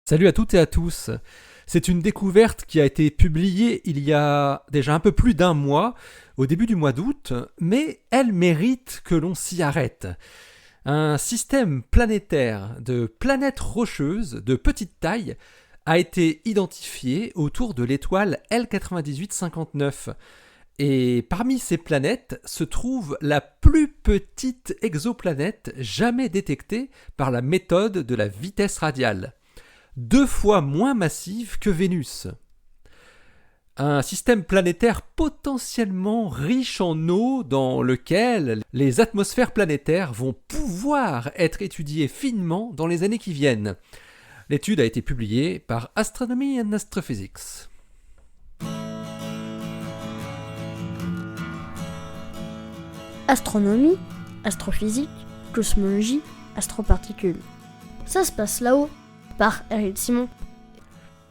Salut à toutes et à tous. C'est une découverte qui a été publiée il y a déjà un peu plus d'un mois, au début du mois d'août, mais elle mérite que l'on s'y arrête. Un système planétaire de planètes rocheuses de petite taille a été identifié autour de l'étoile L9859. Et parmi ces planètes se trouve la plus petite exoplanète jamais détectée par la méthode de la vitesse radiale. 2 fois moins massive que Vénus. Un système planétaire potentiellement riche en eau dans lequel les atmosphères planétaires vont pouvoir être étudiées finement dans les années qui viennent. L'étude a été publiée par Astronomy and Astrophysics. Astronomie, astrophysique, cosmologie, astroparticules. Ça se passe là-haut, par Eric Simon.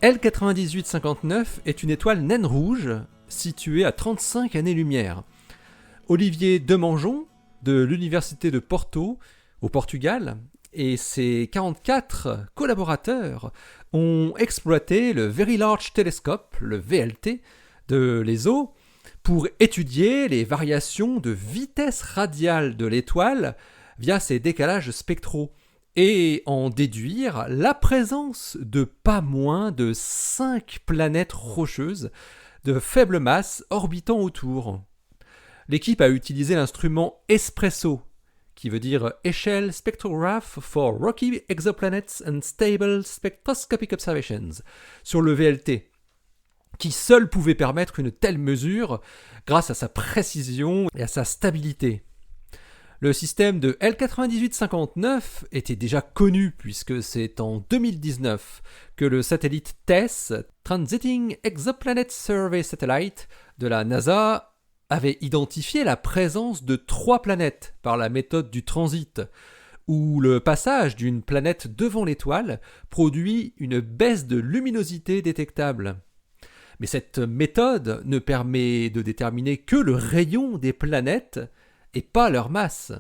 L9859 est une étoile naine rouge située à 35 années-lumière. Olivier Demangeon, de l'Université de Porto, au Portugal, et ses 44 collaborateurs ont exploité le Very Large Telescope, le VLT, de l'ESO, pour étudier les variations de vitesse radiale de l'étoile via ses décalages spectraux et en déduire la présence de pas moins de 5 planètes rocheuses de faible masse orbitant autour. L'équipe a utilisé l'instrument ESPRESSO, qui veut dire Échelle Spectrograph for Rocky Exoplanets and Stable Spectroscopic Observations, sur le VLT, qui seul pouvait permettre une telle mesure grâce à sa précision et à sa stabilité. Le système de L9859 était déjà connu puisque c'est en 2019 que le satellite TESS, Transiting Exoplanet Survey Satellite, de la NASA avait identifié la présence de 3 planètes par la méthode du transit, où le passage d'une planète devant l'étoile produit une baisse de luminosité détectable. Mais cette méthode ne permet de déterminer que le rayon des planètes et pas leur masse.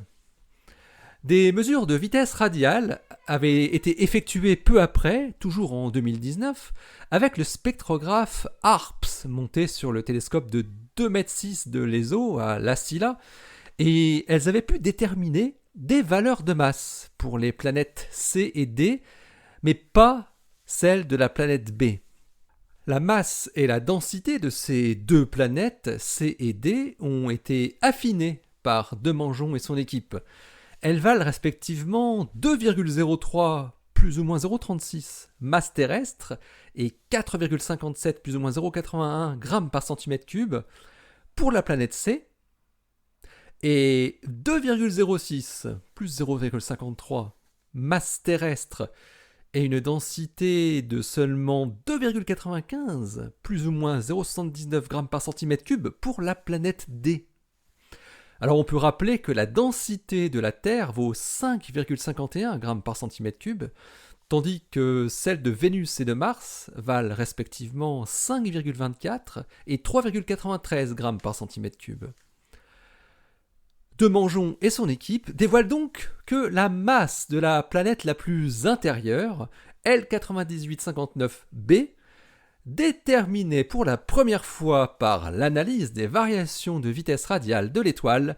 Des mesures de vitesse radiale avaient été effectuées peu après, toujours en 2019, avec le spectrographe HARPS monté sur le télescope de 2,6 m de l'ESO à La Silla, et elles avaient pu déterminer des valeurs de masse pour les planètes C et D, mais pas celles de la planète B. La masse et la densité de ces 2 planètes, C et D, ont été affinées par Demangeon et son équipe. Elles valent respectivement 2,03 plus ou moins 0,36 masse terrestre et 4,57 plus ou moins 0,81 grammes par centimètre cube pour la planète C et 2,06 plus 0,53 masse terrestre et une densité de seulement 2,95 plus ou moins 0,79 grammes par centimètre cube pour la planète D. Alors on peut rappeler que la densité de la Terre vaut 5,51 grammes par centimètre cube, tandis que celles de Vénus et de Mars valent respectivement 5,24 et 3,93 grammes par centimètre cube. Demangeon et son équipe dévoilent donc que la masse de la planète la plus intérieure, L9859b, déterminée pour la première fois par l'analyse des variations de vitesse radiale de l'étoile,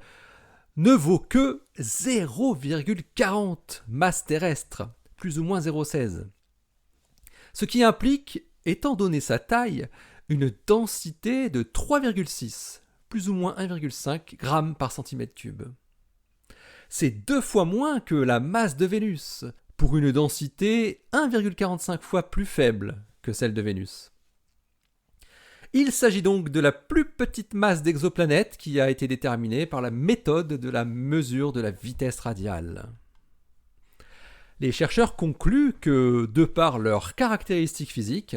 ne vaut que 0,40 masse terrestre, plus ou moins 0,16. Ce qui implique, étant donné sa taille, une densité de 3,6, plus ou moins 1,5 grammes par centimètre cube. C'est 2 fois moins que la masse de Vénus, pour une densité 1,45 fois plus faible que celle de Vénus. Il s'agit donc de la plus petite masse d'exoplanète qui a été déterminée par la méthode de la mesure de la vitesse radiale. Les chercheurs concluent que, de par leurs caractéristiques physiques,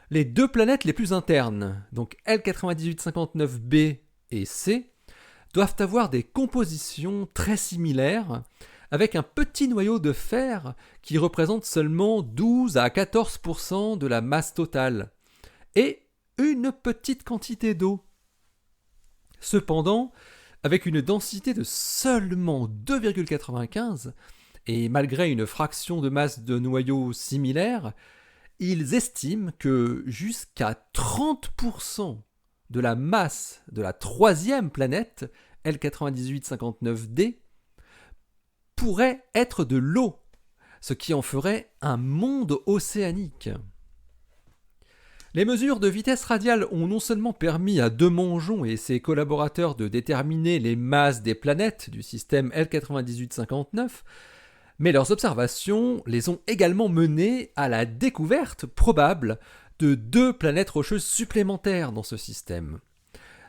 les 2 planètes les plus internes, donc L9859b et C, doivent avoir des compositions très similaires, avec un petit noyau de fer qui représente seulement 12 à 14% de la masse totale, et une petite quantité d'eau. Cependant, avec une densité de seulement 2,95, et malgré une fraction de masse de noyau similaire, ils estiment que jusqu'à 30% de la masse de la troisième planète, L9859D, pourrait être de l'eau, ce qui en ferait un monde océanique. Les mesures de vitesse radiale ont non seulement permis à Demangeon et ses collaborateurs de déterminer les masses des planètes du système L9859, mais leurs observations les ont également menés à la découverte probable de 2 planètes rocheuses supplémentaires dans ce système.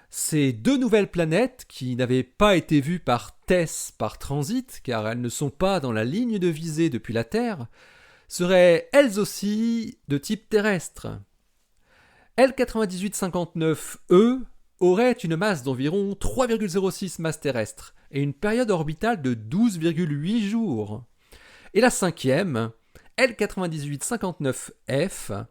Ces 2 nouvelles planètes, qui n'avaient pas été vues par TESS par transit, car elles ne sont pas dans la ligne de visée depuis la Terre, seraient elles aussi de type terrestre. L9859E aurait une masse d'environ 3,06 masses terrestres et une période orbitale de 12,8 jours. Et la cinquième, L9859F,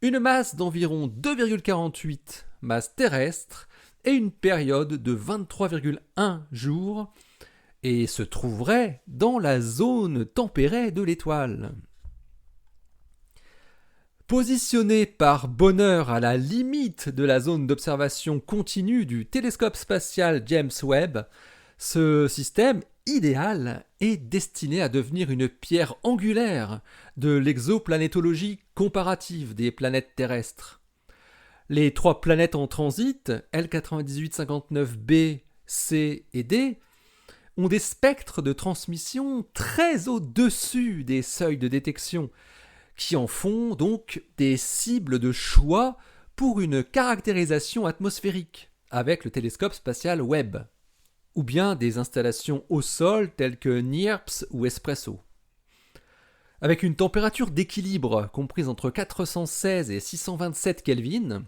une masse d'environ 2,48 masses terrestres et une période de 23,1 jours, et se trouverait dans la zone tempérée de l'étoile. Positionné par bonheur à la limite de la zone d'observation continue du télescope spatial James Webb, ce système idéal est destiné à devenir une pierre angulaire de l'exoplanétologie comparative des planètes terrestres. Les 3 planètes en transit, L9859b, C et D, ont des spectres de transmission très au-dessus des seuils de détection, qui en font donc des cibles de choix pour une caractérisation atmosphérique avec le télescope spatial Webb, ou bien des installations au sol telles que NIRPS ou Espresso. Avec une température d'équilibre comprise entre 416 et 627 Kelvin,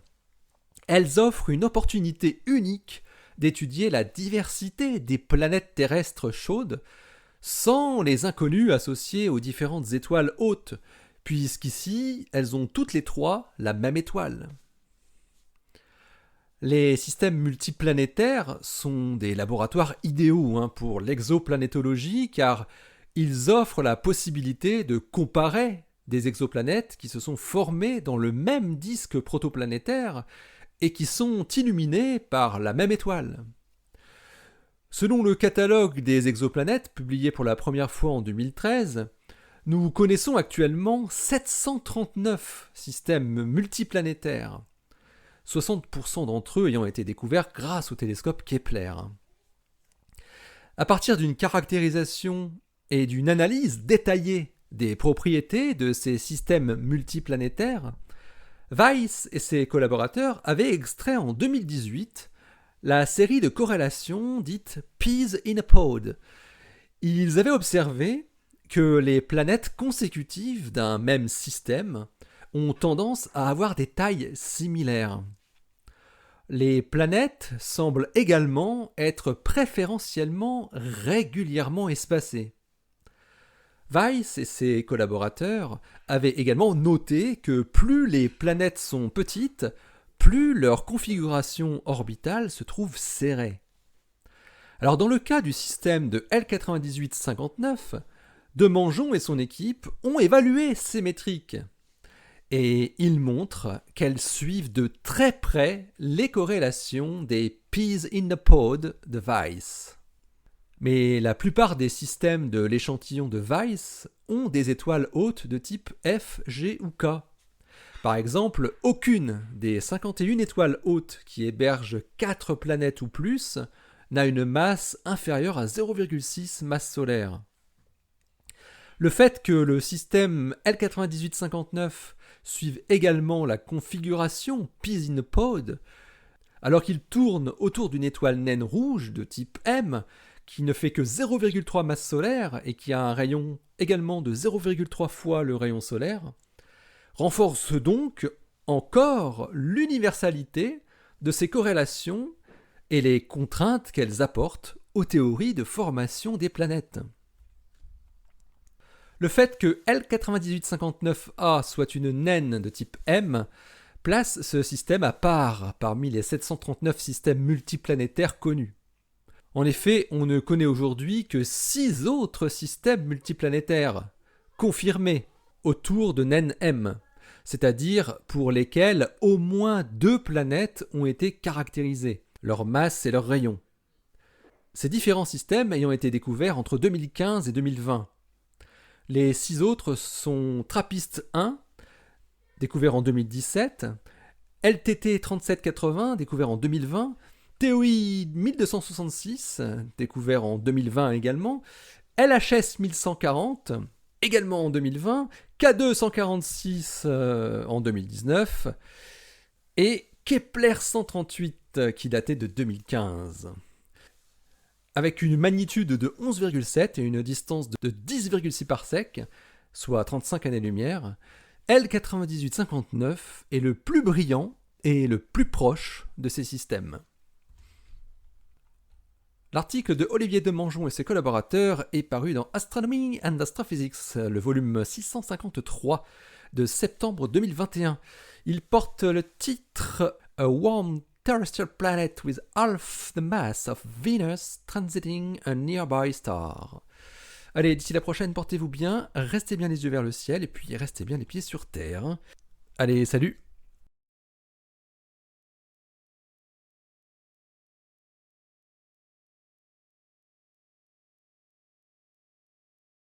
elles offrent une opportunité unique d'étudier la diversité des planètes terrestres chaudes sans les inconnus associés aux différentes étoiles hautes, puisqu'ici, elles ont toutes les 3 la même étoile. Les systèmes multiplanétaires sont des laboratoires idéaux pour l'exoplanétologie, car ils offrent la possibilité de comparer des exoplanètes qui se sont formées dans le même disque protoplanétaire et qui sont illuminées par la même étoile. Selon le catalogue des exoplanètes, publié pour la première fois en 2013, nous connaissons actuellement 739 systèmes multiplanétaires, 60% d'entre eux ayant été découverts grâce au télescope Kepler. À partir d'une caractérisation et d'une analyse détaillée des propriétés de ces systèmes multiplanétaires, Weiss et ses collaborateurs avaient extrait en 2018 la série de corrélations dite Peas in a Pod. Ils avaient observé que les planètes consécutives d'un même système ont tendance à avoir des tailles similaires. Les planètes semblent également être préférentiellement régulièrement espacées. Weiss et ses collaborateurs avaient également noté que plus les planètes sont petites, plus leur configuration orbitale se trouve serrée. Alors dans le cas du système de L9859, Demangeon et son équipe ont évalué ces métriques et ils montrent qu'elles suivent de très près les corrélations des Peas in the Pod de Weiss. Mais la plupart des systèmes de l'échantillon de Weiss ont des étoiles hautes de type F, G ou K. Par exemple, aucune des 51 étoiles hautes qui hébergent 4 planètes ou plus n'a une masse inférieure à 0,6 masse solaire. Le fait que le système L9859 suive également la configuration Peas in a Pod, alors qu'il tourne autour d'une étoile naine rouge de type M, qui ne fait que 0,3 masse solaire et qui a un rayon également de 0,3 fois le rayon solaire, renforce donc encore l'universalité de ces corrélations et les contraintes qu'elles apportent aux théories de formation des planètes. Le fait que L9859A soit une naine de type M place ce système à part parmi les 739 systèmes multiplanétaires connus. En effet, on ne connaît aujourd'hui que 6 autres systèmes multiplanétaires confirmés autour de naine M, c'est-à-dire pour lesquels au moins 2 planètes ont été caractérisées, leur masse et leur rayon. Ces différents systèmes ayant été découverts entre 2015 et 2020. Les 6 autres sont TRAPPIST 1, découvert en 2017, LTT 3780, découvert en 2020, TOI 1266, découvert en 2020 également, LHS 1140, également en 2020, K2 146 en 2019, et Kepler 138 qui datait de 2015. Avec une magnitude de 11,7 et une distance de 10,6 parsecs, soit 35 années-lumière, L9859 est le plus brillant et le plus proche de ces systèmes. L'article de Olivier Demangeon et ses collaborateurs est paru dans Astronomy and Astrophysics, le volume 653 de septembre 2021. Il porte le titre « A warm terrestrial planet with half the mass of Venus transiting a nearby star ». Allez, d'ici la prochaine, portez-vous bien, restez bien les yeux vers le ciel et puis restez bien les pieds sur terre. Allez, salut!